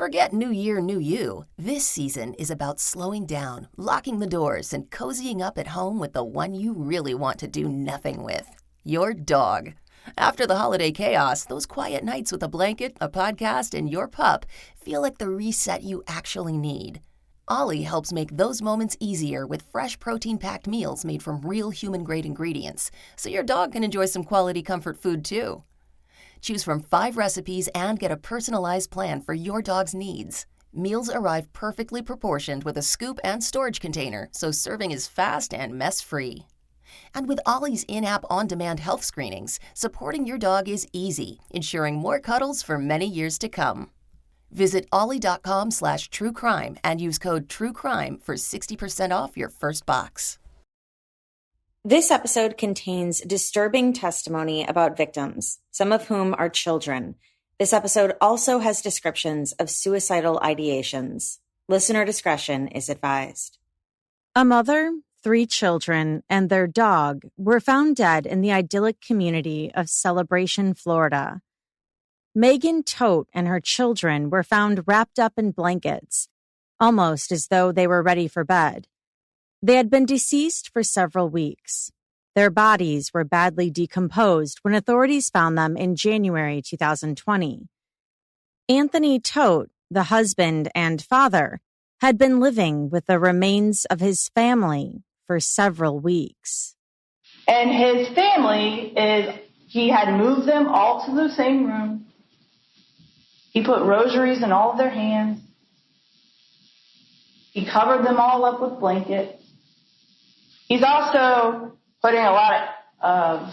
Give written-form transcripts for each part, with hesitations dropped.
Forget New Year, New You. This season is about slowing down, locking the doors, and cozying up at home with the one you really want to do nothing with. Your dog. After the holiday chaos, those quiet nights with a blanket, a podcast, and your pup feel like the reset you actually need. Ollie helps make those moments easier with fresh protein-packed meals made from real human-grade ingredients, so your dog can enjoy some quality comfort food too. Choose from 5 recipes and get a personalized plan for your dog's needs. Meals arrive perfectly proportioned with a scoop and storage container, so serving is fast and mess-free. And with Ollie's in-app on-demand health screenings, supporting your dog is easy, ensuring more cuddles for many years to come. Visit ollie.com/truecrime and use code TRUECRIME for 60% off your first box. This episode contains disturbing testimony about victims, some of whom are children. This episode also has descriptions of suicidal ideations. Listener discretion is advised. A mother, 3 children, and their dog were found dead in the idyllic community of Celebration, Florida. Megan Todt and her children were found wrapped up in blankets, almost as though they were ready for bed. They had been deceased for several weeks. Their bodies were badly decomposed when authorities found them in January 2020. Anthony Todt, the husband and father, had been living with the remains of his family for several weeks. And his family he had moved them all to the same room. He put rosaries in all of their hands. He covered them all up with blankets. He's also putting a lot of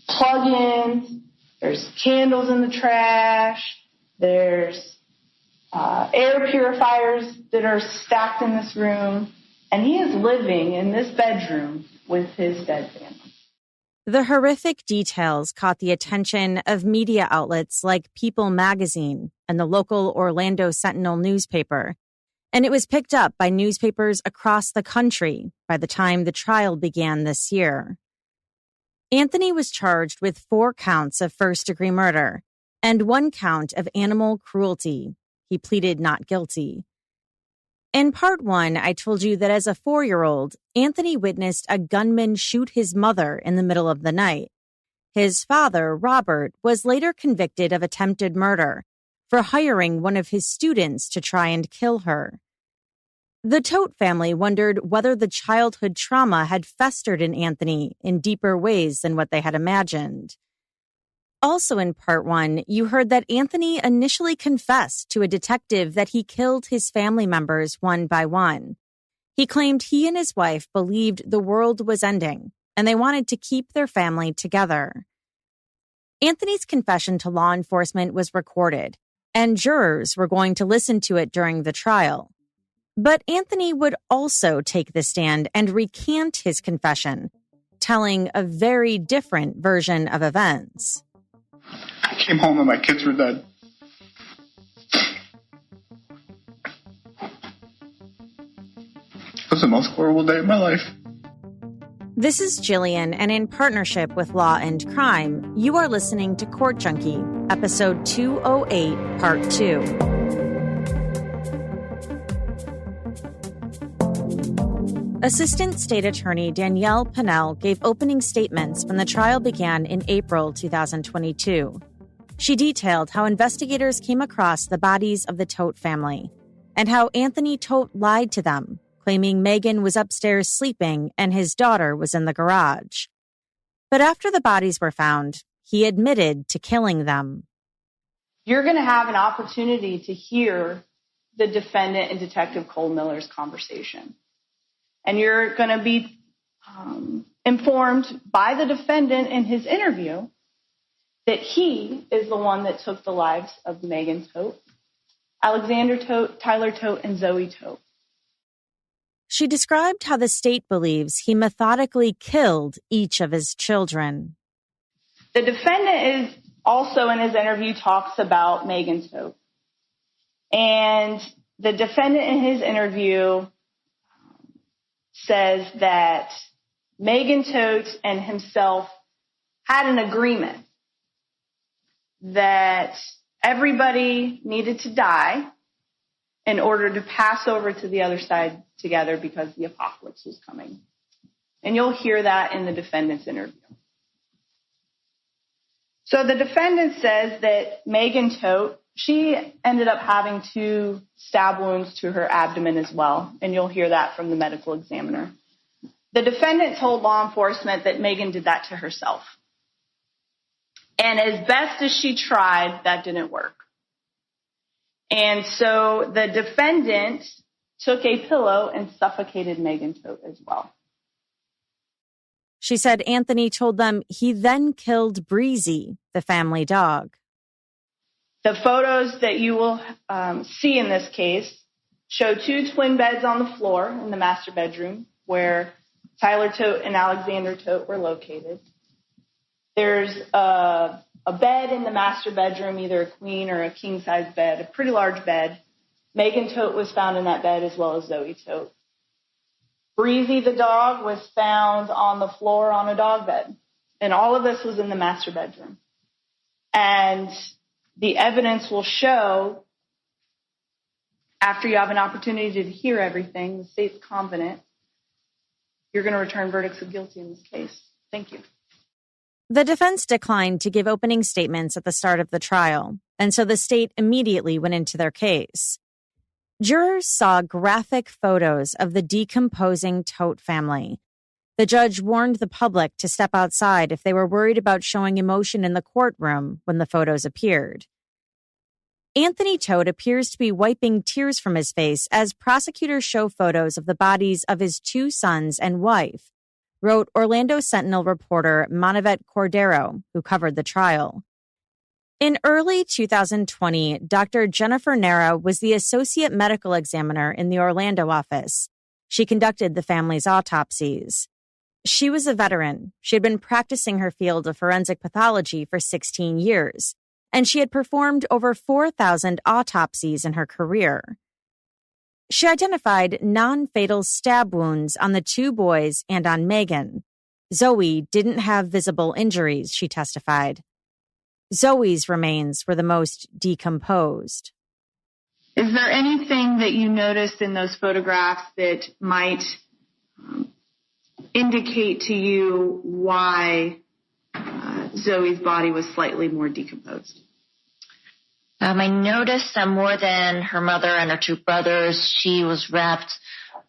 plug-ins. There's candles in the trash. There's air purifiers that are stacked in this room. And he is living in this bedroom with his dead family. The horrific details caught the attention of media outlets like People magazine and the local Orlando Sentinel newspaper, and it was picked up by newspapers across the country by the time the trial began this year. Anthony was charged with 4 counts of first-degree murder and 1 count of animal cruelty. He pleaded not guilty. In part 1, I told you that as a 4-year-old, Anthony witnessed a gunman shoot his mother in the middle of the night. His father, Robert, was later convicted of attempted murder for hiring one of his students to try and kill her. The Todt family wondered whether the childhood trauma had festered in Anthony in deeper ways than what they had imagined. Also in part 1, you heard that Anthony initially confessed to a detective that he killed his family members one by one. He claimed he and his wife believed the world was ending, and they wanted to keep their family together. Anthony's confession to law enforcement was recorded, and jurors were going to listen to it during the trial. But Anthony would also take the stand and recant his confession, telling a very different version of events. I came home and my kids were dead. It was the most horrible day of my life. This is Jillian, and in partnership with Law and Crime, you are listening to Court Junkie, episode 208, part 2. Assistant State Attorney Danielle Pennell gave opening statements when the trial began in April 2022. She detailed how investigators came across the bodies of the Todt family and how Anthony Todt lied to them, claiming Megan was upstairs sleeping and his daughter was in the garage. But after the bodies were found, he admitted to killing them. You're going to have an opportunity to hear the defendant and Detective Cole Miller's conversation. And you're going to be informed by the defendant in his interview that he is the one that took the lives of Megan Todt, Alexander Todt, Tyler Todt, and Zoe Todt. She described how the state believes he methodically killed each of his children. The defendant is also in his interview talks about Megan Todt. And the defendant in his interview says that Megan Todt and himself had an agreement that Everybody needed to die in order to pass over to the other side together because the apocalypse was coming. And you'll hear that in the defendant's interview. So the defendant says that Megan Todt, she ended up having 2 stab wounds to her abdomen as well, and you'll hear that from the medical examiner. The defendant told law enforcement that Megan did that to herself. And as best as she tried, that didn't work. And so the defendant took a pillow and suffocated Megan Todt as well. She said Anthony told them he then killed Breezy, the family dog. The photos that you will see in this case show 2 twin beds on the floor in the master bedroom where Tyler Todt and Alexander Todt were located. There's a bed in the master bedroom, either a queen or a king-size bed, a pretty large bed. Megan Todt was found in that bed as well as Zoe Todt. Breezy, the dog, was found on the floor on a dog bed. And all of this was in the master bedroom. And the evidence will show, after you have an opportunity to hear everything, the state's confident, you're going to return verdicts of guilty in this case. Thank you. The defense declined to give opening statements at the start of the trial, and so the state immediately went into their case. Jurors saw graphic photos of the decomposing Todt family. The judge warned the public to step outside if they were worried about showing emotion in the courtroom when the photos appeared. Anthony Todt appears to be wiping tears from his face as prosecutors show photos of the bodies of his 2 sons and wife, wrote Orlando Sentinel reporter Manavet Cordero, who covered the trial. In early 2020, Dr. Jennifer Nara was the associate medical examiner in the Orlando office. She conducted the family's autopsies. She was a veteran. She had been practicing her field of forensic pathology for 16 years, and she had performed over 4,000 autopsies in her career. She identified non-fatal stab wounds on the 2 boys and on Megan. Zoe didn't have visible injuries, she testified. Zoe's remains were the most decomposed. Is there anything that you noticed in those photographs that might indicate to you why Zoe's body was slightly more decomposed? I noticed more than her mother and her 2 brothers. She was wrapped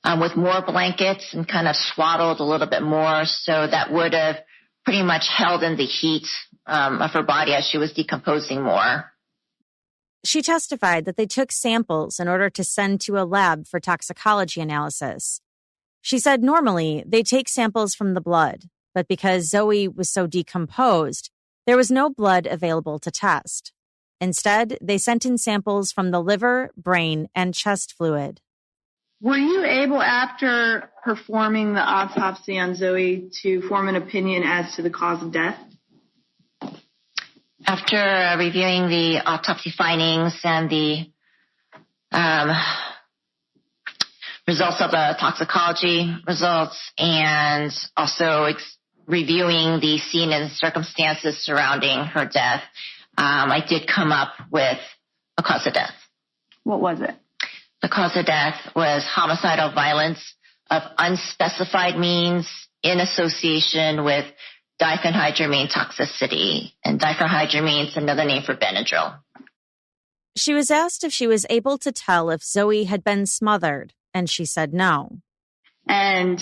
with more blankets and kind of swaddled a little bit more, so that would have pretty much held in the heat of her body as she was decomposing more. She testified that they took samples in order to send to a lab for toxicology analysis. She said normally they take samples from the blood, but because Zoe was so decomposed, there was no blood available to test. Instead, they sent in samples from the liver, brain, and chest fluid. Were you able, after performing the autopsy on Zoe, to form an opinion as to the cause of death? After reviewing the autopsy findings and the results of the toxicology results, and also reviewing the scene and circumstances surrounding her death, I did come up with a cause of death. What was it? The cause of death was homicidal violence of unspecified means in association with diphenhydramine toxicity. And diphenhydramine is another name for Benadryl. She was asked if she was able to tell if Zoe had been smothered, and she said no. And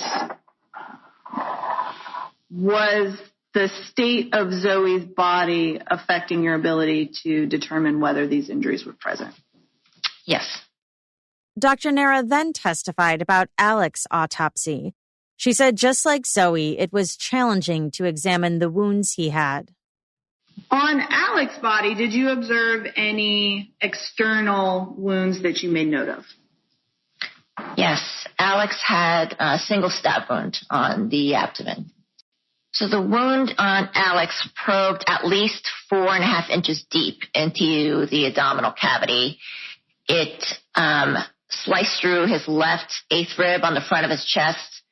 was the state of Zoe's body affecting your ability to determine whether these injuries were present? Yes. Dr. Nara then testified about Alex's autopsy. She said just like Zoe, it was challenging to examine the wounds he had. On Alex's body, did you observe any external wounds that you made note of? Yes. Alex had a single stab wound on the abdomen. So the wound on Alex probed at least 4.5 inches deep into the abdominal cavity. It sliced through his left 8th rib on the front of his chest.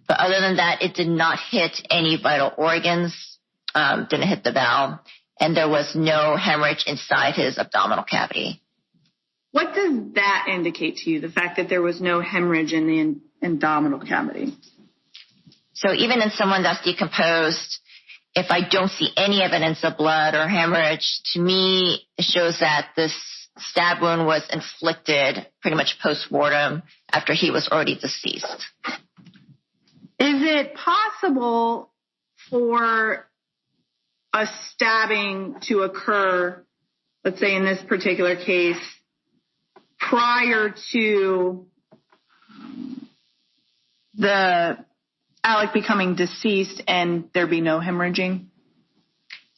But other than that, it did not hit any vital organs, didn't hit the bowel. and there was no hemorrhage inside his abdominal cavity. What does that indicate to you, the fact that there was no hemorrhage in the abdominal cavity? So even in someone that's decomposed, if I don't see any evidence of blood or hemorrhage, to me, it shows that this stab wound was inflicted pretty much post-mortem after he was already deceased. Is it possible for a stabbing to occur, let's say in this particular case, prior to the Alec becoming deceased and there be no hemorrhaging?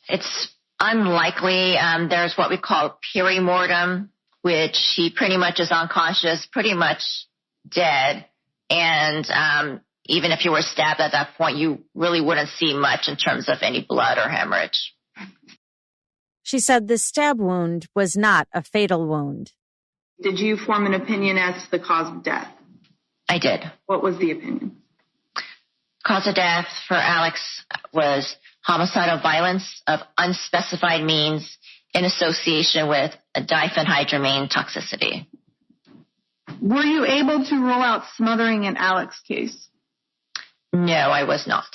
It's unlikely. There's what we call perimortem, which he pretty much is unconscious, pretty much dead. And even if you were stabbed at that point, you really wouldn't see much in terms of any blood or hemorrhage. She said the stab wound was not a fatal wound. Did you form an opinion as to the cause of death? I did. What was the opinion? Cause of death for Alex was homicidal violence of unspecified means in association with a diphenhydramine toxicity. Were you able to rule out smothering in Alex's case? No, I was not.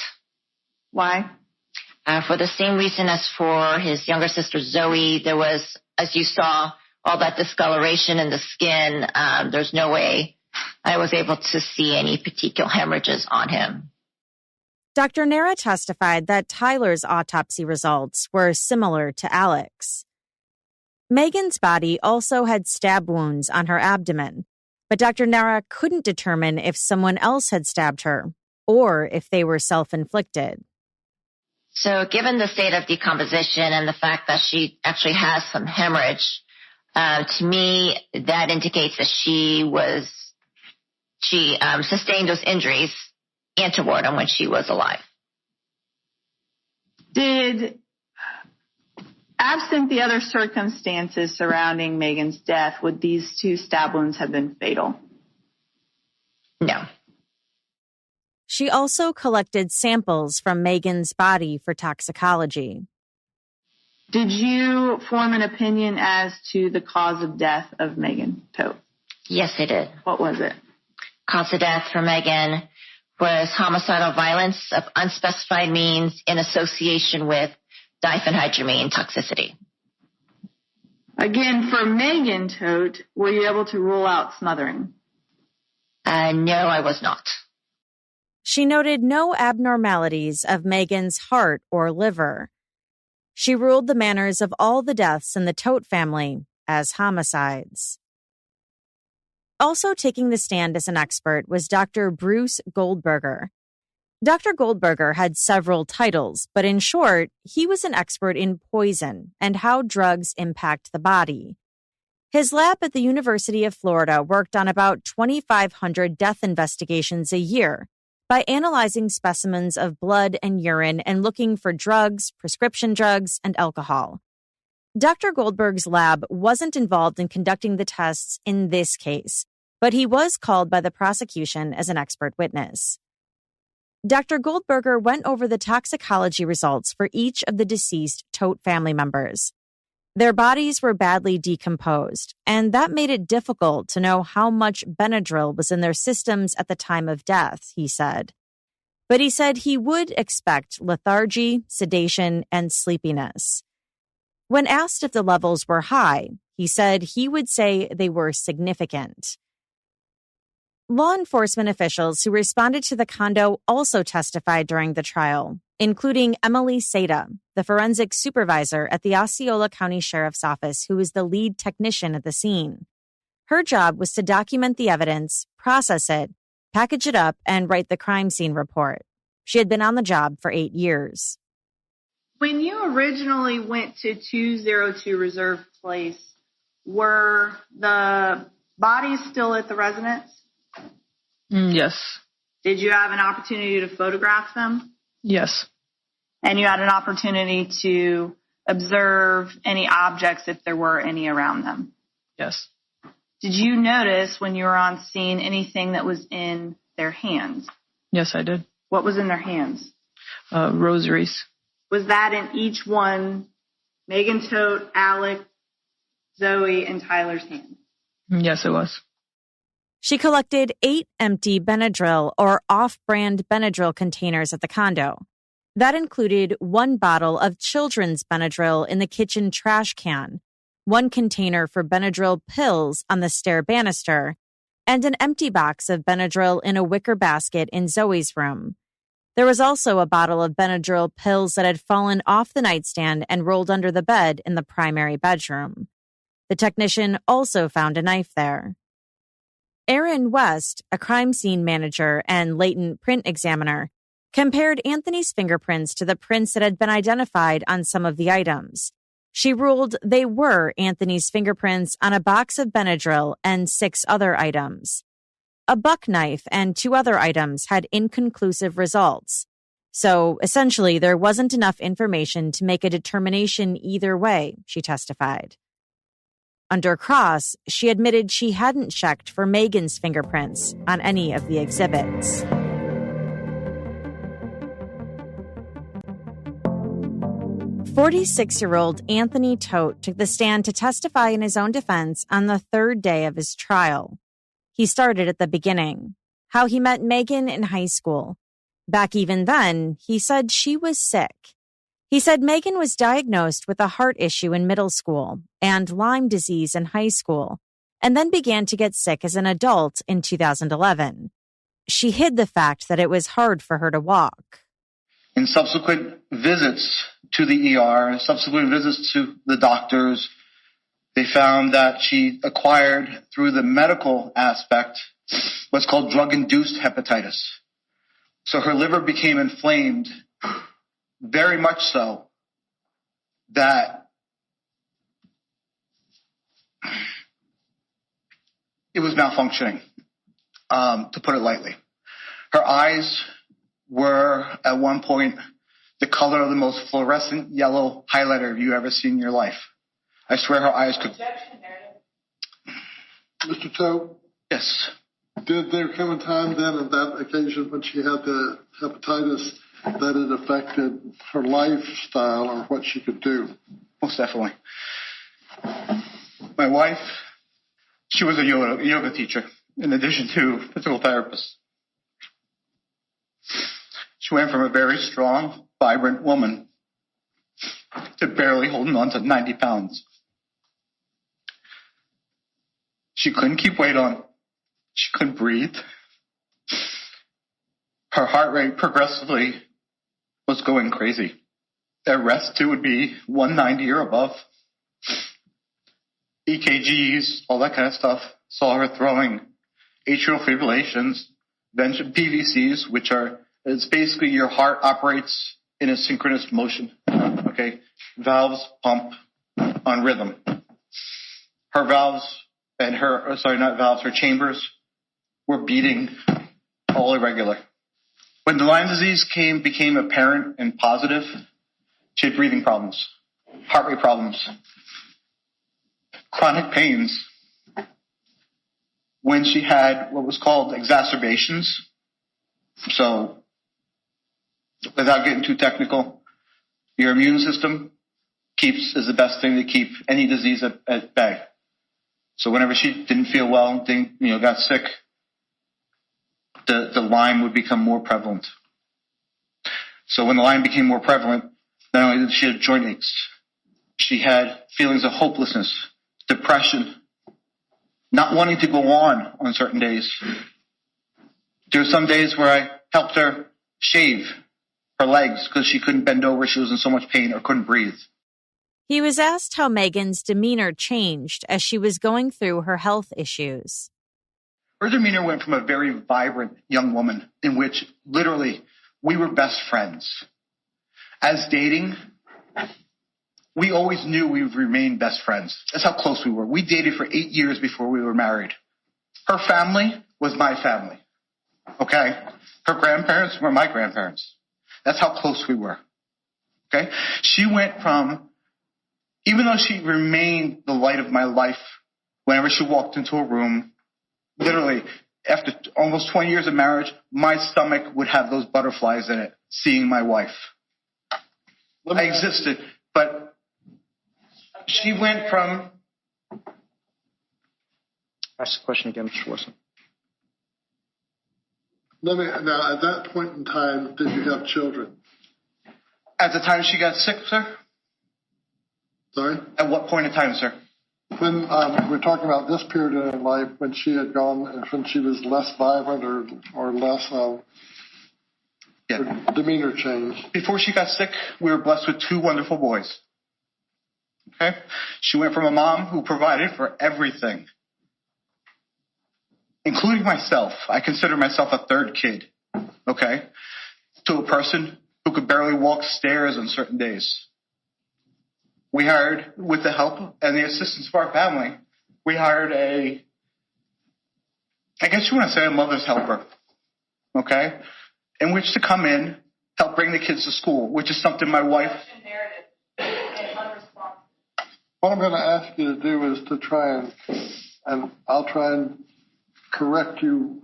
Why? For the same reason as for his younger sister Zoe, there was, as you saw, all that discoloration in the skin. There's no way I was able to see any petechial hemorrhages on him. Dr. Nara testified that Tyler's autopsy results were similar to Alex. Megan's body also had stab wounds on her abdomen, but Dr. Nara couldn't determine if someone else had stabbed her or if they were self-inflicted. So given the state of decomposition and the fact that she actually has some hemorrhage, to me, that indicates that she sustained those injuries antemortem when she was alive. Did, absent the other circumstances surrounding Megan's death, would these two stab wounds have been fatal? No. She also collected samples from Megan's body for toxicology. Did you form an opinion as to the cause of death of Megan Todt? Yes, I did. What was it? Cause of death for Megan was homicidal violence of unspecified means in association with diphenhydramine toxicity. Again, for Megan Todt, were you able to rule out smothering? No, I was not. She noted no abnormalities of Megan's heart or liver. She ruled the manners of all the deaths in the Todt family as homicides. Also taking the stand as an expert was Dr. Bruce Goldberger. Dr. Goldberger had several titles, but in short, he was an expert in poison and how drugs impact the body. His lab at the University of Florida worked on about 2,500 death investigations a year by analyzing specimens of blood and urine and looking for drugs, prescription drugs, and alcohol. Dr. Goldberg's lab wasn't involved in conducting the tests in this case, but he was called by the prosecution as an expert witness. Dr. Goldberger went over the toxicology results for each of the deceased Todt family members. Their bodies were badly decomposed, and that made it difficult to know how much Benadryl was in their systems at the time of death, he said. But he said he would expect lethargy, sedation, and sleepiness. When asked if the levels were high, he said he would say they were significant. Law enforcement officials who responded to the condo also testified during the trial, including Emily Seda, the forensic supervisor at the Osceola County Sheriff's Office, who was the lead technician at the scene. Her job was to document the evidence, process it, package it up, and write the crime scene report. She had been on the job for 8 years. When you originally went to 202 Reserve Place, were the bodies still at the residence? Yes. Did you have an opportunity to photograph them? Yes. And you had an opportunity to observe any objects if there were any around them? Yes. Did you notice when you were on scene anything that was in their hands? Yes, I did. What was in their hands? Rosaries. Was that in each one Megan Todt, Alex, Zoe, and Tyler's hand? Yes, it was. She collected 8 empty Benadryl or off-brand Benadryl containers at the condo. That included 1 bottle of children's Benadryl in the kitchen trash can, 1 container for Benadryl pills on the stair banister, and an empty box of Benadryl in a wicker basket in Zoe's room. There was also a bottle of Benadryl pills that had fallen off the nightstand and rolled under the bed in the primary bedroom. The technician also found a knife there. Aaron West, a crime scene manager and latent print examiner, compared Anthony's fingerprints to the prints that had been identified on some of the items. She ruled they were Anthony's fingerprints on a box of Benadryl and 6 other items. A buck knife and 2 other items had inconclusive results. So, essentially, there wasn't enough information to make a determination either way, she testified. Under cross, she admitted she hadn't checked for Megan's fingerprints on any of the exhibits. "46-year-old Anthony Todt took the stand to testify in his own defense on the 3rd day of his trial. He started at the beginning, how he met Megan in high school. Back even then, he said she was sick. He said Megan was diagnosed with a heart issue in middle school and Lyme disease in high school, and then began to get sick as an adult in 2011. She hid the fact that it was hard for her to walk. In subsequent visits to the ER, subsequent visits to the doctors, they found that she acquired, through the medical aspect, what's called drug-induced hepatitis. So her liver became inflamed, very much so, that it was malfunctioning, to put it lightly. Her eyes were, at one point, the color of the most fluorescent yellow highlighter you've ever seen in your life. I swear her eyes could... Mr. Todt? Yes. Did there come a time then on that occasion when she had the hepatitis that it affected her lifestyle or what she could do? Most definitely. My wife, she was a yoga teacher in addition to physical therapist. She went from a very strong, vibrant woman to barely holding on to 90 pounds. She couldn't keep weight on. She couldn't breathe. Her heart rate progressively was going crazy. At rest, it would be 190 or above. EKGs, all that kind of stuff, saw her throwing atrial fibrillations, PVCs, which are, it's basically your heart operates in a synchronous motion. Okay? Valves pump on rhythm. Her valves and her chambers were beating all irregular. When the Lyme disease became apparent and positive, she had breathing problems, heart rate problems, chronic pains. When she had what was called exacerbations, so without getting too technical, your immune system is the best thing to keep any disease at bay. So whenever she didn't feel well, got sick, the Lyme would become more prevalent. So when the Lyme became more prevalent, not only did she have joint aches, she had feelings of hopelessness, depression, not wanting to go on certain days. There were some days where I helped her shave her legs because she couldn't bend over, she was in so much pain or couldn't breathe. He was asked how Megan's demeanor changed as she was going through her health issues. Her demeanor went from a very vibrant young woman in which literally we were best friends. As dating, we always knew we would remain best friends. That's how close we were. We dated for 8 years before we were married. Her family was my family. Okay? Her grandparents were my grandparents. That's how close we were. Okay? She went from, even though she remained the light of my life, whenever she walked into a room, literally, after almost 20 years of marriage, my stomach would have those butterflies in it, seeing my wife. I existed, but She went from... Ask the question again, Mr. Wilson. Now, at that point in time, did you have children? At the time she got sick, sir? Sorry? At what point in time, sir? When we're talking about this period in her life, when she had gone, when she was less vibrant or less demeanor change. Before she got sick, we were blessed with 2 wonderful boys. Okay? She went from a mom who provided for everything, including myself. I consider myself a third kid, okay, to a person who could barely walk stairs on certain days. We hired, with the help and the assistance of our family, we hired I guess you want to say a mother's helper, okay, in which to come in, help bring the kids to school, which is something my wife... What I'm going to ask you to do is to try and I'll try and correct you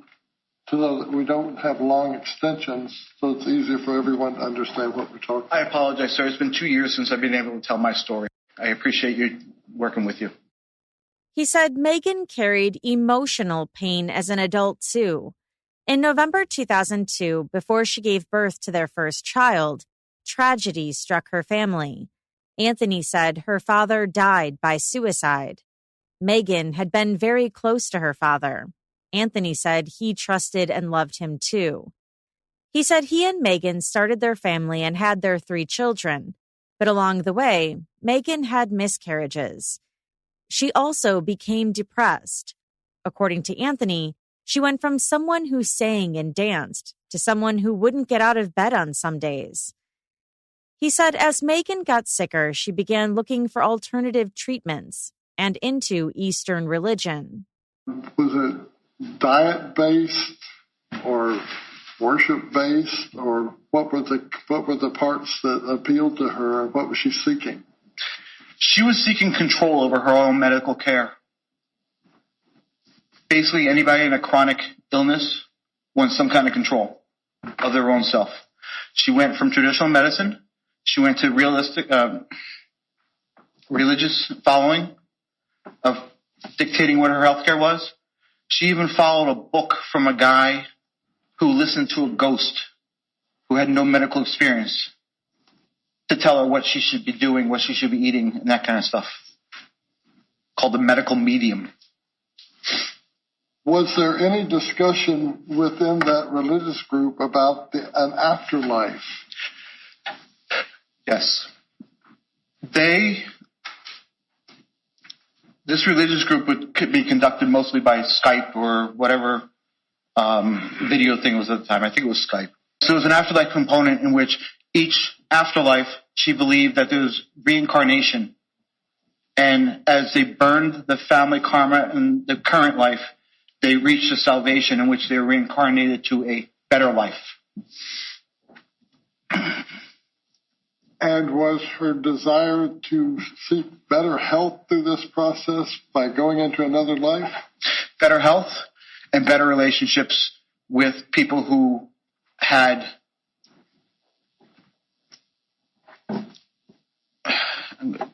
to know that we don't have long extensions, so it's easier for everyone to understand what we're talking about. I apologize, sir. It's been 2 years since I've been able to tell my story. I appreciate you working with you. He said Megan carried emotional pain as an adult, too. In November 2002, before she gave birth to their first child, tragedy struck her family. Anthony said her father died by suicide. Megan had been very close to her father. Anthony said he trusted and loved him too. He said he and Megan started their family and had their 3 children, but along the way, Megan had miscarriages. She also became depressed. According to Anthony, she went from someone who sang and danced to someone who wouldn't get out of bed on some days. He said as Megan got sicker, she began looking for alternative treatments and into Eastern religion. Was it diet-based or worship-based, or what were the parts that appealed to her, and what was she seeking? She was seeking control over her own medical care. Basically, anybody in a chronic illness wants some kind of control of their own self. She went from traditional medicine. She went to religious following of dictating what her health care was. She even followed a book from a guy who listened to a ghost who had no medical experience to tell her what she should be doing, what she should be eating, and that kind of stuff, called the medical medium. Was there any discussion within that religious group about an afterlife? Yes. This religious group could be conducted mostly by Skype or whatever video thing was at the time. I think it was Skype. So there was an afterlife component in which each afterlife, she believed that there was reincarnation. And as they burned the family karma in the current life, they reached a salvation in which they were reincarnated to a better life. And was her desire to seek better health through this process by going into another life? Better health and better relationships with people who had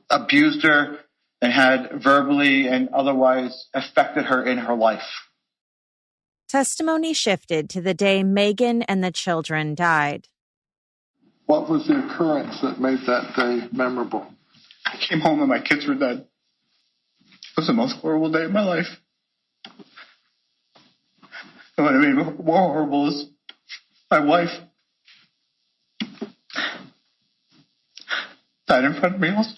abused her and had verbally and otherwise affected her in her life. Testimony shifted to the day Megan and the children died. What was the occurrence that made that day memorable? I came home and my kids were dead. It was the most horrible day of my life. And what made me more horrible is my wife died in front of me also.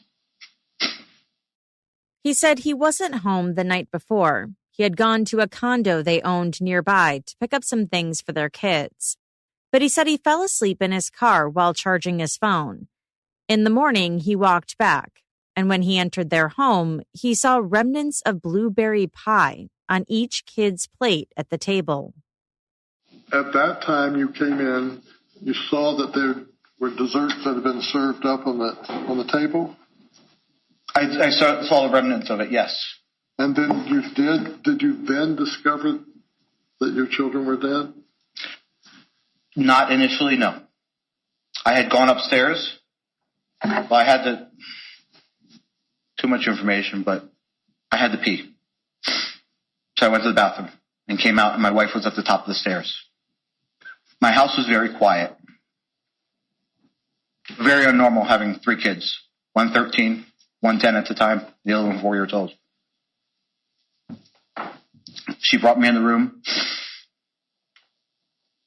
He said he wasn't home the night before. He had gone to a condo they owned nearby to pick up some things for their kids. But he said he fell asleep in his car while charging his phone. In the morning, he walked back, and when he entered their home, he saw remnants of blueberry pie on each kid's plate at the table. At that time you came in, you saw that there were desserts that had been served up on the table? I saw the remnants of it, yes. And then did you then discover that your children were dead? Not initially, no. I had gone upstairs. Well, too much information, but I had to pee. So I went to the bathroom and came out, and my wife was at the top of the stairs. My house was very quiet. Very unnormal having 3 kids. One 13, one 10 at the time, the other one 4 years old. She brought me in the room.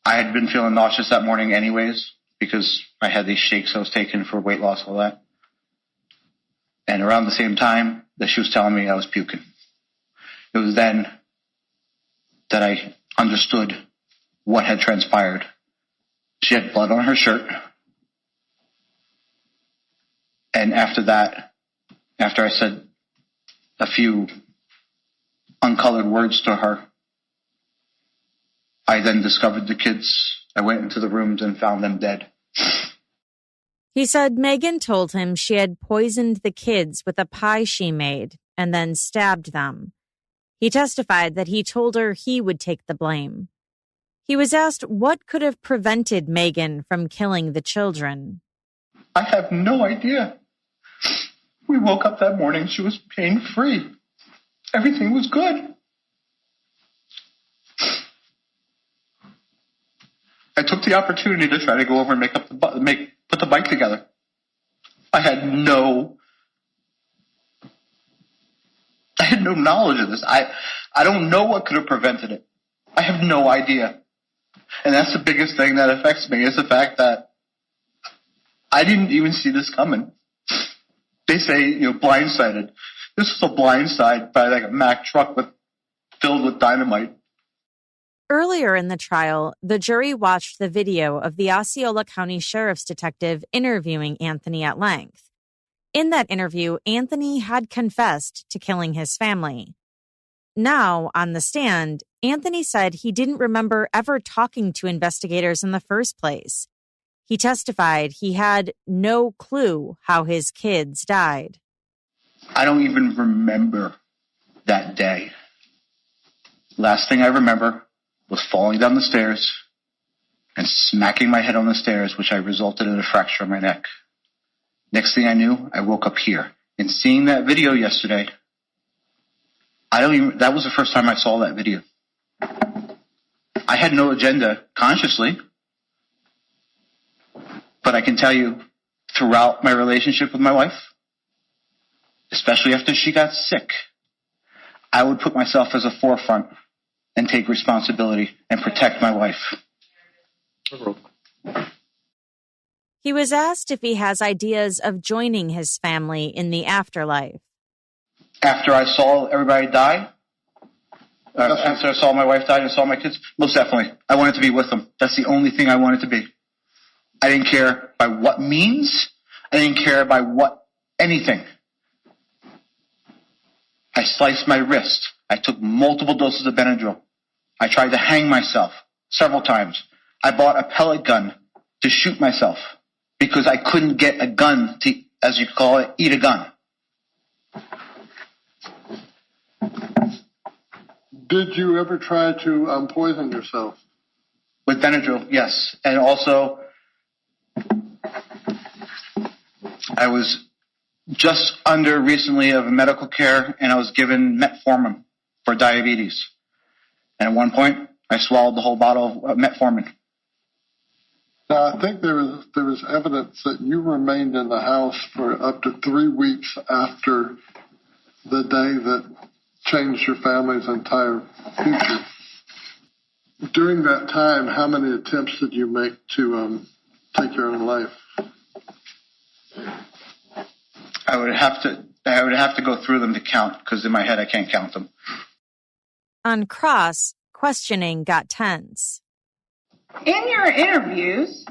I had been feeling nauseous that morning anyways because I had these shakes I was taking for weight loss, all that. And around the same time that she was telling me I was puking. It was then that I understood what had transpired. She had blood on her shirt. And after that, after I said a few uncolored words to her, I then discovered the kids. I went into the rooms and found them dead. He said Megan told him she had poisoned the kids with a pie she made and then stabbed them. He testified that he told her he would take the blame. He was asked what could have prevented Megan from killing the children. I have no idea. We woke up that morning. She was pain-free. Everything was good. I took the opportunity to try to go over and put the bike together. I had no knowledge of this. I don't know what could have prevented it. I have no idea. And that's the biggest thing that affects me is the fact that I didn't even see this coming. They say, blindsided. This was a blindside by like a Mack truck filled with dynamite. Earlier in the trial, the jury watched the video of the Osceola County Sheriff's detective interviewing Anthony at length. In that interview, Anthony had confessed to killing his family. Now, on the stand, Anthony said he didn't remember ever talking to investigators in the first place. He testified he had no clue how his kids died. I don't even remember that day. Last thing I remember was falling down the stairs and smacking my head on the stairs, which resulted in a fracture on my neck. Next thing I knew, I woke up here. And seeing that video yesterday, that was the first time I saw that video. I had no agenda consciously, but I can tell you throughout my relationship with my wife, especially after she got sick, I would put myself as a forefront and take responsibility and protect my wife. He was asked if he has ideas of joining his family in the afterlife. After I saw everybody die, after I saw my wife die and saw my kids, most definitely. I wanted to be with them. That's the only thing I wanted to be. I didn't care by what means. I didn't care by what anything. I sliced my wrist. I took multiple doses of Benadryl. I tried to hang myself several times. I bought a pellet gun to shoot myself because I couldn't get a gun to, as you call it, eat a gun. Did you ever try to poison yourself? With Benadryl, yes. And also, I was just under recently of medical care, and I was given metformin for diabetes. And at one point, I swallowed the whole bottle of metformin. Now, I think there was evidence that you remained in the house for up to 3 weeks after the day that changed your family's entire future. During that time, how many attempts did you make to take your own life? I would have to go through them to count, because in my head I can't count them. On cross, questioning got tense. In your interviews,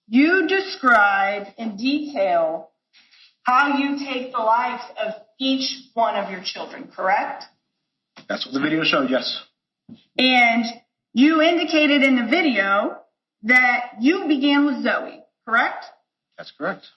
you describe in detail how you take the lives of each one of your children, correct? That's what the video showed, yes. And you indicated in the video that you began with Zoe, correct? That's correct.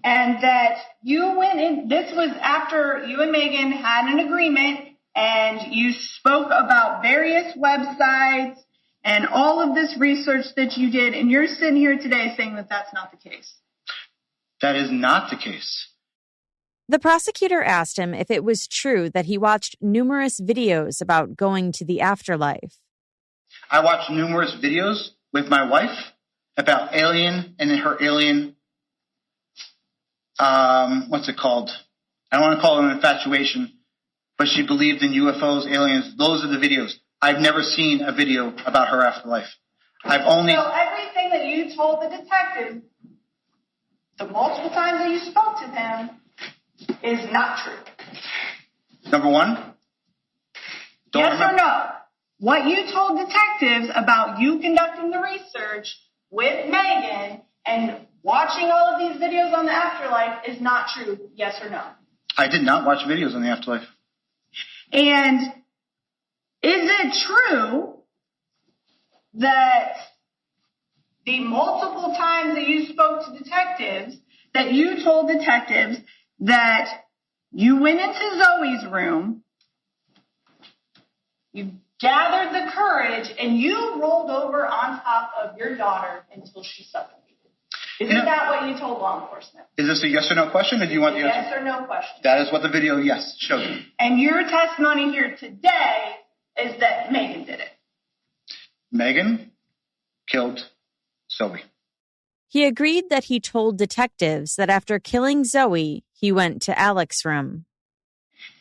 And that you went in, this was after you and Megan had an agreement and you spoke about various websites and all of this research that you did, and you're sitting here today saying that that's not the case. That is not the case. The prosecutor asked him if it was true that he watched numerous videos about going to the afterlife. I watched numerous videos with my wife about alien and her alien, what's it called? I don't want to call it an infatuation, but she believed in UFOs, aliens. Those are the videos. I've never seen a video about her afterlife. So everything that you told the detective, the multiple times that you spoke to them, is not true. Number one? Yes or no? What you told detectives about you conducting the research with Megan and watching all of these videos on the afterlife is not true. Yes or no? I did not watch videos on the afterlife. And is it true that the multiple times that you spoke to detectives, that you told detectives that you went into Zoe's room, you gathered the courage, and you rolled over on top of your daughter until she suffocated? Isn't that what you told law enforcement? Is this a yes or no question, or do you want the answer? Yes or no question. That is what the video, yes, showed me. And your testimony here today is that Megan did it. Megan killed Zoe. He agreed that he told detectives that after killing Zoe, he went to Alex's room.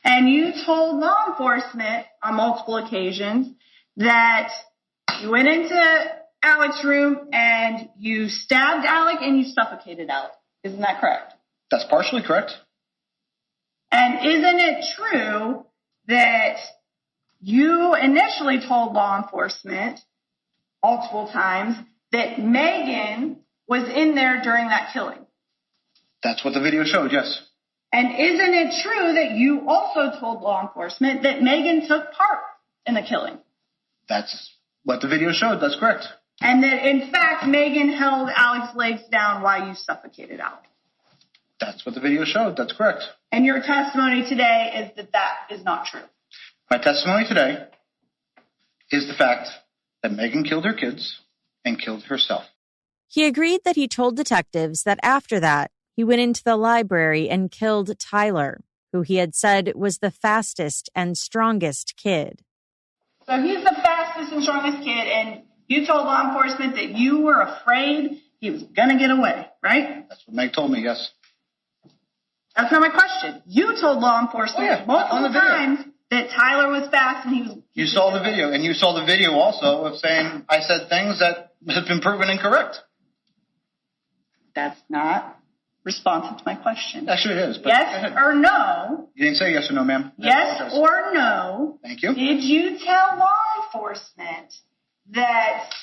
And you told law enforcement on multiple occasions that you went into Alex's room and you stabbed Alec and you suffocated Alec. Isn't that correct? That's partially correct. And isn't it true that you initially told law enforcement multiple times that Megan was in there during that killing? That's what the video showed, yes. And isn't it true that you also told law enforcement that Megan took part in the killing? That's what the video showed, that's correct. And that, in fact, Megan held Alec's legs down while you suffocated Alec? That's what the video showed, that's correct. And your testimony today is that that is not true? My testimony today is the fact that Megan killed her kids and killed herself. He agreed that he told detectives that after that, he went into the library and killed Tyler, who he had said was the fastest and strongest kid. So he's the fastest and strongest kid, and you told law enforcement that you were afraid he was going to get away, right? That's what Meg told me, yes. That's not my question. You told law enforcement multiple times that Tyler was fast and he was... You saw the video, and you saw the video also of saying I said things that have been proven incorrect. That's not responsive to my question. Actually, it is. But yes or no? You didn't say yes or no, ma'am. Yes or no? Thank you. Did you tell law enforcement that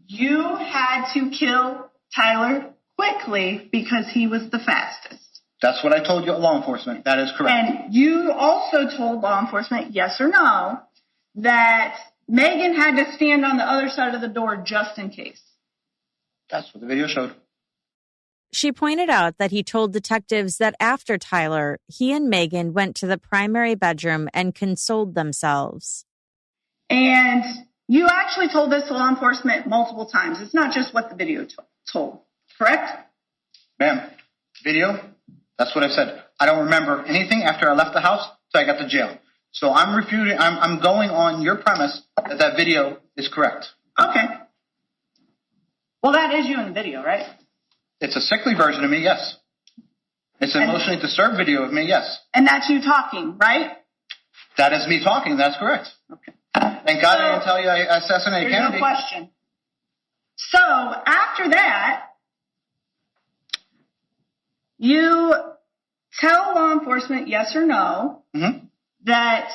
you had to kill Tyler quickly because he was the fastest? That's what I told you, law enforcement. That is correct. And you also told law enforcement, yes or no, that Megan had to stand on the other side of the door just in case. That's what the video showed. She pointed out that he told detectives that after Tyler, he and Megan went to the primary bedroom and consoled themselves. And you actually told this to law enforcement multiple times. It's not just what the video told, correct? Ma'am, video, that's what I said. I don't remember anything after I left the house till I got to jail. So I'm refuting, I'm going on your premise that that video is correct. Okay. Well, that is you in the video, right? It's a sickly version of me, yes. It's an emotionally disturbed video of me, yes. And that's you talking, right? That is me talking, that's correct. Okay. Thank God I didn't tell you I assassinated Kennedy. There's no question. So, after that, you tell law enforcement, yes or no, that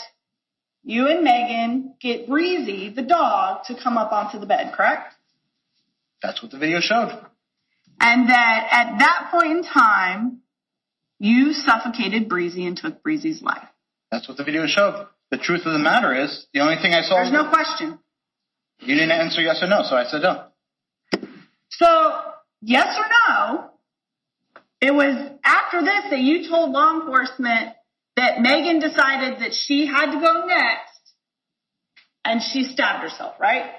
you and Megan get Breezy, the dog, to come up onto the bed, correct? That's what the video showed. And that at that point in time, you suffocated Breezy and took Breezy's life. That's what the video showed. The truth of the matter is, the only thing I saw... There's no question. You didn't answer yes or no, so I said no. So, yes or no, it was after this that you told law enforcement that Megan decided that she had to go next, and she stabbed herself, right?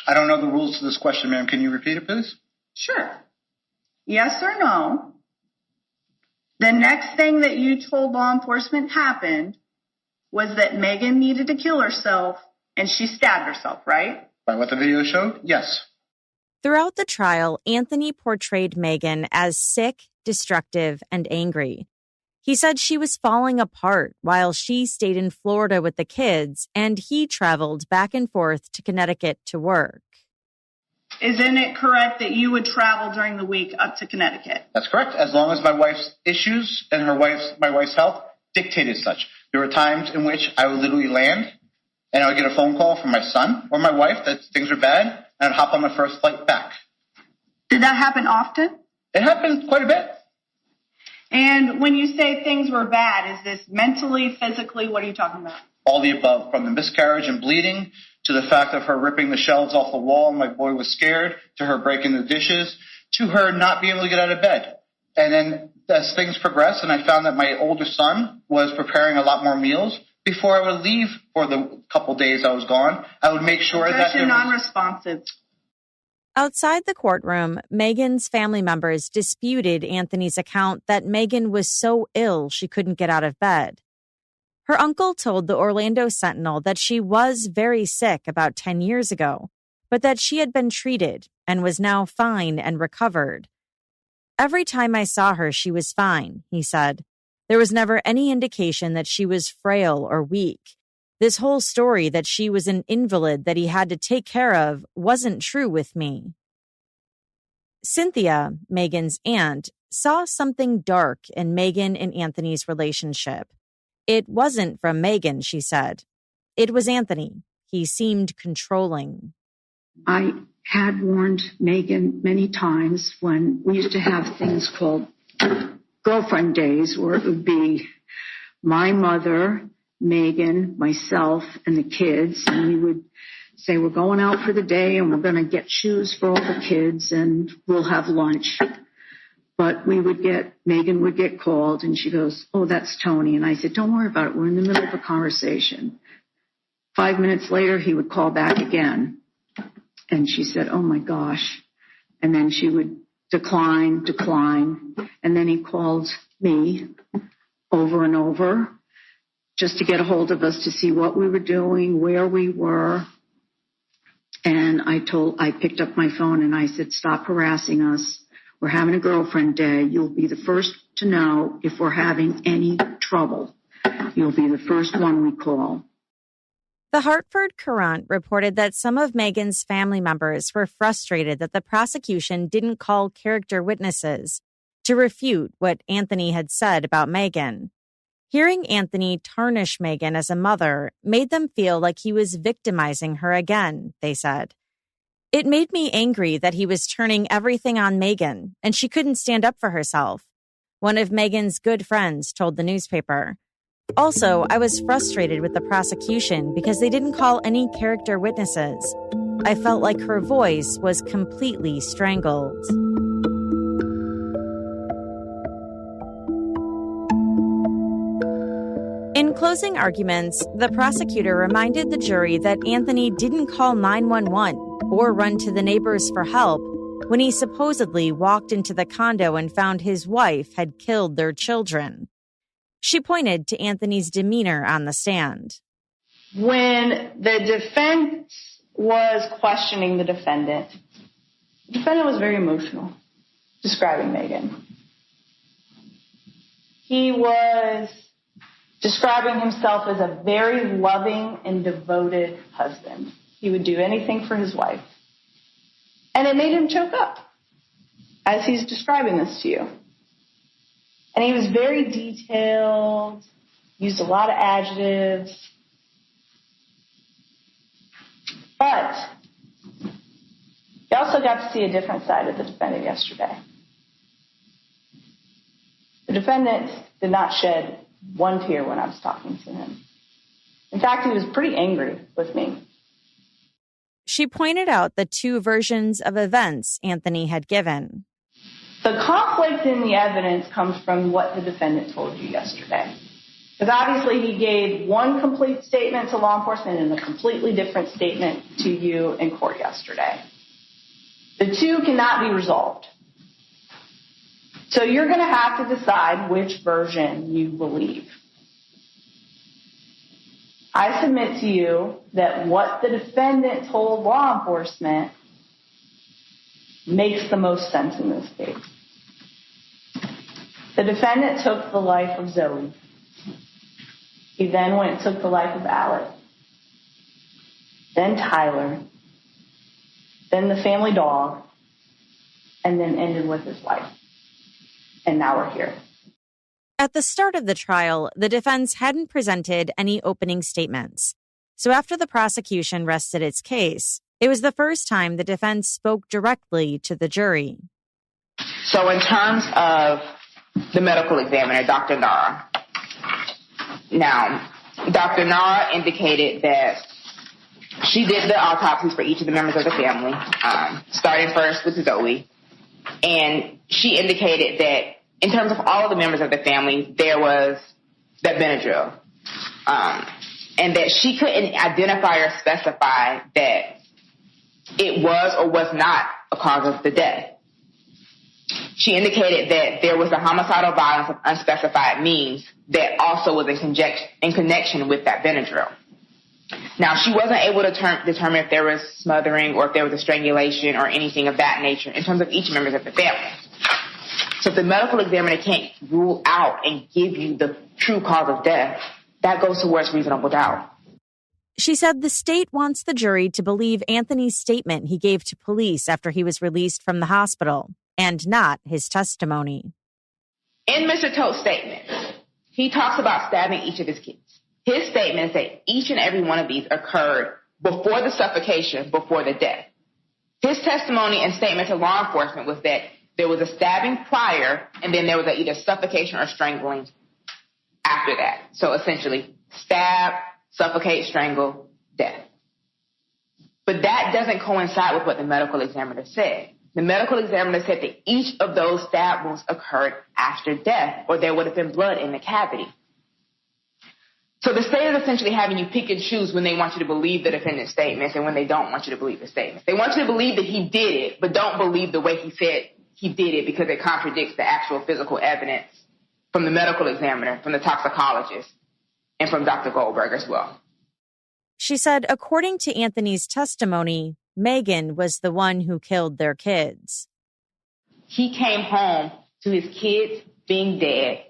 I don't know the rules to this question, ma'am. Can you repeat it, please? Sure. Yes or no, The next thing that you told law enforcement happened was that Megan needed to kill herself and she stabbed herself, right? By what the video showed? Yes. Throughout the trial, Anthony portrayed Megan as sick, destructive, and angry. He said she was falling apart while she stayed in Florida with the kids and he traveled back and forth to Connecticut to work. Isn't it correct that you would travel during the week up to Connecticut? That's correct, as long as my wife's issues and my wife's health dictated such. There were times in which I would literally land and I would get a phone call from my son or my wife that things are bad, and I'd hop on my first flight back. Did that happen often? It happened quite a bit. And when you say things were bad, is this mentally, physically, what are you talking about? All the above, from the miscarriage and bleeding to the fact of her ripping the shelves off the wall and my boy was scared, to her breaking the dishes, to her not being able to get out of bed. And then as things progressed and I found that my older son was preparing a lot more meals, before I would leave for the couple days I was gone, I would make sure that you're non-responsive. Outside the courtroom, Megan's family members disputed Anthony's account that Megan was so ill she couldn't get out of bed. Her uncle told the Orlando Sentinel that she was very sick about 10 years ago, but that she had been treated and was now fine and recovered. Every time I saw her, she was fine, he said. There was never any indication that she was frail or weak. This whole story that she was an invalid that he had to take care of wasn't true with me. Cynthia, Megan's aunt, saw something dark in Megan and Anthony's relationship. It wasn't from Megan, she said. It was Anthony. He seemed controlling. I had warned Megan many times when we used to have things called girlfriend days, where it would be my mother, Megan, myself, and the kids, and we would say, we're going out for the day and we're going to get shoes for all the kids and we'll have lunch. But Megan would get called and she goes, oh, that's Tony. And I said, don't worry about it. We're in the middle of a conversation. 5 minutes later, he would call back again. And she said, oh my gosh. And then she would decline. And then he called me over and over just to get a hold of us to see what we were doing, where we were. And I picked up my phone and I said, stop harassing us. We're having a girlfriend day. You'll be the first to know if we're having any trouble. You'll be the first one we call. The Hartford Courant reported that some of Megan's family members were frustrated that the prosecution didn't call character witnesses to refute what Anthony had said about Megan. Hearing Anthony tarnish Megan as a mother made them feel like he was victimizing her again, they said. It made me angry that he was turning everything on Megan and she couldn't stand up for herself, one of Megan's good friends told the newspaper. Also, I was frustrated with the prosecution because they didn't call any character witnesses. I felt like her voice was completely strangled. In closing arguments, the prosecutor reminded the jury that Anthony didn't call 911 or run to the neighbors for help when he supposedly walked into the condo and found his wife had killed their children. She pointed to Anthony's demeanor on the stand. When the defense was questioning the defendant was very emotional, describing Megan. He was describing himself as a very loving and devoted husband. He would do anything for his wife. And it made him choke up as he's describing this to you. And he was very detailed, used a lot of adjectives. But you also got to see a different side of the defendant yesterday. The defendant did not shed one tear when I was talking to him. In fact, he was pretty angry with me. She pointed out the two versions of events Anthony had given. The conflict in the evidence comes from what the defendant told you yesterday. Because obviously he gave one complete statement to law enforcement and a completely different statement to you in court yesterday. The two cannot be resolved. So you're going to have to decide which version you believe. I submit to you that what the defendant told law enforcement makes the most sense in this case. The defendant took the life of Zoe. He then went and took the life of Alex, then Tyler, then the family dog, and then ended with his wife. And now we're here. At the start of the trial, the defense hadn't presented any opening statements. So after the prosecution rested its case, it was the first time the defense spoke directly to the jury. So in terms of the medical examiner, Dr. Nara. Now, Dr. Nara indicated that she did the autopsies for each of the members of the family, starting first with Zoe. And she indicated that in terms of all of the members of the family, there was that Benadryl. And that she couldn't identify or specify that it was or was not a cause of the death. She indicated that there was a homicidal violence of unspecified means that also was in connection with that Benadryl. Now, she wasn't able to determine if there was smothering or if there was a strangulation or anything of that nature in terms of each member of the family. So if the medical examiner can't rule out and give you the true cause of death, that goes towards reasonable doubt. She said the state wants the jury to believe Anthony's statement he gave to police after he was released from the hospital, and not his testimony. In Mr. Todt's statement, he talks about stabbing each of his kids. His statement is that each and every one of these occurred before the suffocation, before the death. His testimony and statement to law enforcement was that there was a stabbing prior, and then there was either suffocation or strangling after that. So essentially, stab, suffocate, strangle, death. But that doesn't coincide with what the medical examiner said. The medical examiner said that each of those stab wounds occurred after death, or there would have been blood in the cavity. So the state is essentially having you pick and choose when they want you to believe the defendant's statements and when they don't want you to believe the statements. They want you to believe that he did it, but don't believe the way he said he did it because it contradicts the actual physical evidence from the medical examiner, from the toxicologist, and from Dr. Goldberg as well. She said, according to Anthony's testimony, Megan was the one who killed their kids. He came home to his kids being dead.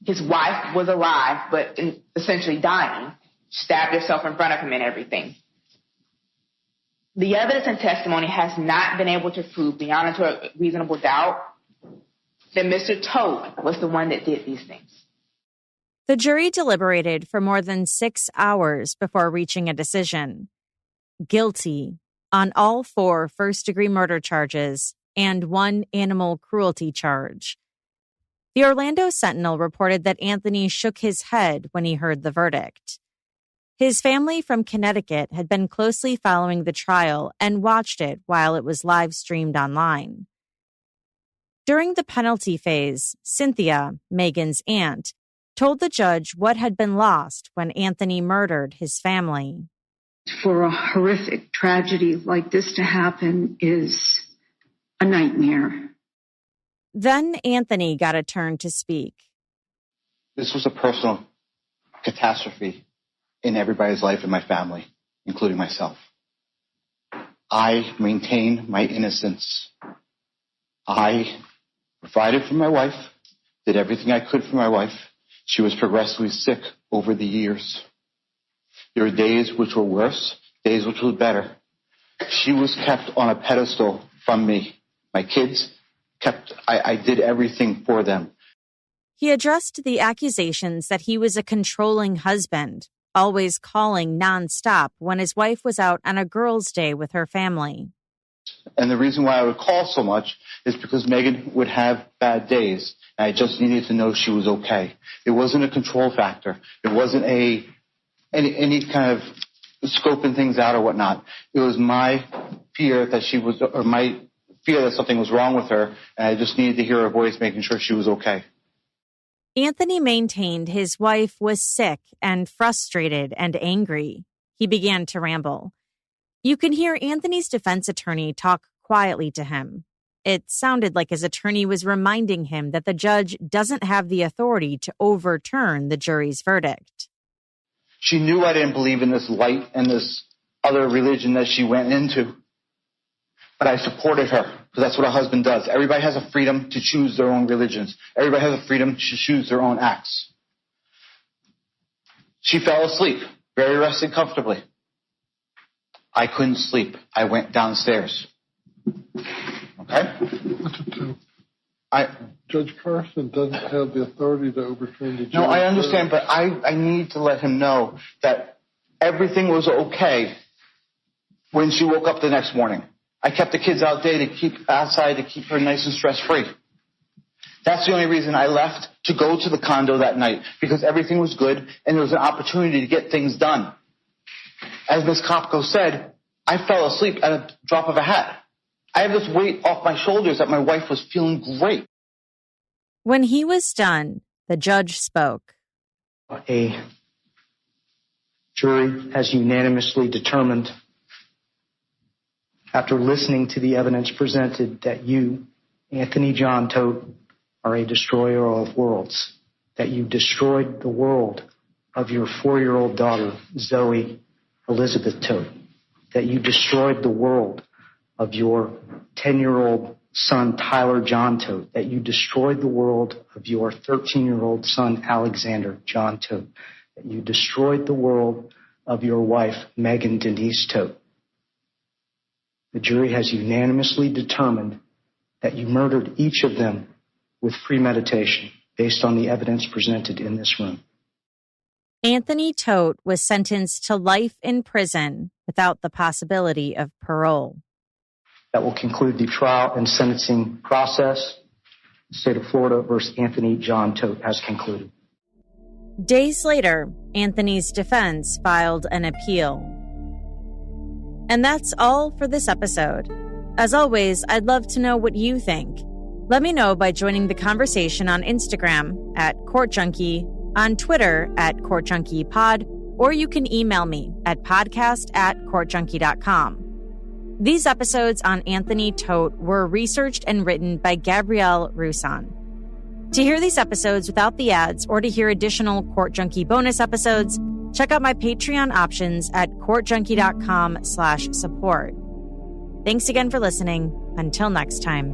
His wife was alive, but essentially dying. Stabbed herself in front of him and everything. The evidence and testimony has not been able to prove beyond a reasonable doubt that Mr. Todt was the one that did these things. The jury deliberated for more than 6 hours before reaching a decision. Guilty on all 4 first-degree murder charges and 1 animal cruelty charge. The Orlando Sentinel reported that Anthony shook his head when he heard the verdict. His family from Connecticut had been closely following the trial and watched it while it was live-streamed online. During the penalty phase, Cynthia, Megan's aunt, told the judge what had been lost when Anthony murdered his family. For a horrific tragedy like this to happen is a nightmare. Then Anthony got a turn to speak. This was a personal catastrophe in everybody's life in my family, including myself. I maintain my innocence. I provided for my wife, did everything I could for my wife. She was progressively sick over the years. There were days which were worse, days which were better. She was kept on a pedestal from me. My kids I did everything for them. He addressed the accusations that he was a controlling husband, always calling nonstop when his wife was out on a girls' day with her family. And the reason why I would call so much is because Megan would have bad days, and I just needed to know she was okay. It wasn't a control factor. It wasn't any kind of scoping things out or whatnot. It was my fear that she was, or my fear that something was wrong with her, and I just needed to hear her voice making sure she was okay. Anthony maintained his wife was sick and frustrated and angry. He began to ramble. You can hear Anthony's defense attorney talk quietly to him. It sounded like his attorney was reminding him that the judge doesn't have the authority to overturn the jury's verdict. She knew I didn't believe in this light and this other religion that she went into. But I supported her, because that's what a husband does. Everybody has a freedom to choose their own religions. Everybody has a freedom to choose their own acts. She fell asleep, very rested comfortably. I couldn't sleep. I went downstairs. Okay? Judge Carson doesn't have the authority to overturn the jury. No, I understand, but I need to let him know that everything was okay when she woke up the next morning. I kept the kids outside to keep her nice and stress-free. That's the only reason I left to go to the condo that night, because everything was good and there was an opportunity to get things done. As Ms. Kopko said, I fell asleep at a drop of a hat. I have this weight off my shoulders that my wife was feeling great. When he was done, the judge spoke. A jury has unanimously determined, after listening to the evidence presented, that you, Anthony John Todt, are a destroyer of worlds, that you destroyed the world of your 4-year-old daughter, Zoe Elizabeth Todt, that you destroyed the world of your 10-year-old son, Tyler John Todt, that you destroyed the world of your 13-year-old son, Alexander John Todt, that you destroyed the world of your wife, Megan Denise Todt. The jury has unanimously determined that you murdered each of them with premeditation based on the evidence presented in this room. Anthony Todt was sentenced to life in prison without the possibility of parole. That will conclude the trial and sentencing process. The state of Florida versus Anthony John Todt has concluded. Days later, Anthony's defense filed an appeal. And that's all for this episode. As always, I'd love to know what you think. Let me know by joining the conversation on Instagram @CourtJunkie, on Twitter @CourtJunkiePod, or you can email me at podcast@CourtJunkie.com. These episodes on Anthony Todt were researched and written by Gabrielle Russon. To hear these episodes without the ads or to hear additional Court Junkie bonus episodes, check out my Patreon options at CourtJunkie.com/support. Thanks again for listening. Until next time.